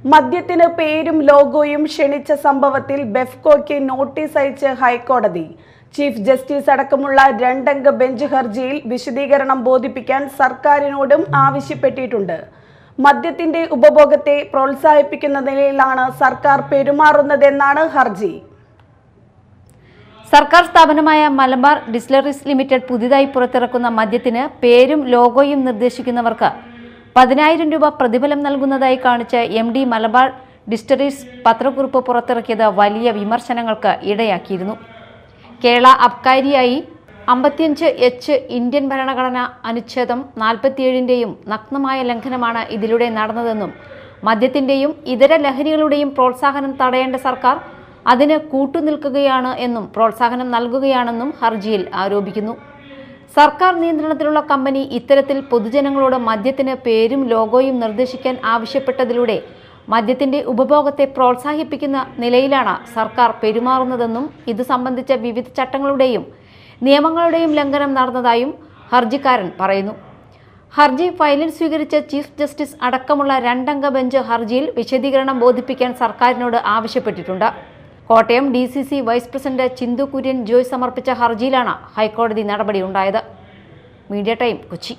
മദ്യത്തിന് പേരും ലോഗോയും ക്ഷണിച്ച സംഭവത്തിൽ ബെഫ്കോയ്ക്ക് നോട്ടീസ് അയച്ച് ഹൈക്കോടതി. ചീഫ് ജസ്റ്റിസ് അടക്കമുള്ള 2 അംഗ ബെഞ്ച് ഹർജിയിൽ വിശദീകരണം ബോധിപ്പിക്കാൻ സർക്കാരിനോടും ആവശ്യപ്പെട്ടിട്ടുണ്ട്. മദ്യത്തിന്റെ ഉപഭോഗത്തെ പ്രോത്സാഹിപ്പിക്കുന്ന നിലയിലാണ് സർക്കാർ പെരുമാറുന്നതെന്നാണ് ഹർജി. സർക്കാർ സ്ഥാപനമായ മലബാർ ഡിസ്റ്റിലറീസ് ലിമിറ്റഡ് പുതിയതായി പുറത്തിറക്കുന്ന മദ്യത്തിന് പേരും ലോഗോയും നിർദ്ദേശിക്കുന്നവർക്ക് 10,000 രൂപ പ്രതിഫലം നൽകുന്നതായി കാണിച്ച് MD മലബാർ ഡിസ്റ്റിലറീസ് പത്രക്കുറിപ്പ് പുറത്തിറക്കിയത് വലിയ വിമർശനങ്ങൾക്ക് ഇടയാക്കിയിരുന്നു. കേരള അബ്കാരിയായി 55H ഇന്ത്യൻ ഭരണഘടന അനുച്ഛേദം 47ന്റെയും നഗ്നമായ ലംഘനമാണ് ഇതിലൂടെ നടന്നതെന്നും മദ്യത്തിന്റെയും ഇതര ലഹരികളുടെയും പ്രോത്സാഹനം തടയേണ്ട സർക്കാർ അതിന് കൂട്ടുനിൽക്കുകയാണ് എന്നും പ്രോത്സാഹനം നൽകുകയാണെന്നും ഹർജിയിൽ ആരോപിക്കുന്നു. സർക്കാർ നിയന്ത്രണത്തിലുള്ള കമ്പനി ഇത്തരത്തിൽ പൊതുജനങ്ങളോട് മദ്യത്തിന് പേരും ലോഗോയും നിർദ്ദേശിക്കാൻ ആവശ്യപ്പെട്ടതിലൂടെ മദ്യത്തിന്റെ ഉപഭോഗത്തെ പ്രോത്സാഹിപ്പിക്കുന്ന നിലയിലാണ് സർക്കാർ പെരുമാറുന്നതെന്നും ഇത് സംബന്ധിച്ച വിവിധ ചട്ടങ്ങളുടെയും നിയമങ്ങളുടെയും ലംഘനം നടന്നതായും ഹർജിക്കാരൻ പറയുന്നു. ഹർജി ഫയലിൽ സ്വീകരിച്ച ചീഫ് ജസ്റ്റിസ് അടക്കമുള്ള 2 അംഗ ബെഞ്ച് ഹർജിയിൽ വിശദീകരണം ബോധിപ്പിക്കാൻ സർക്കാരിനോട് ആവശ്യപ്പെട്ടിട്ടുണ്ട്. കോട്ടയം DCC വൈസ് പ്രസിഡന്റ് ചിന്തു കുര്യൻ ജോയ് സമർപ്പിച്ച ഹർജിയിലാണ് ഹൈക്കോടതി നടപടിയുണ്ടായത്. Media time, Kochi.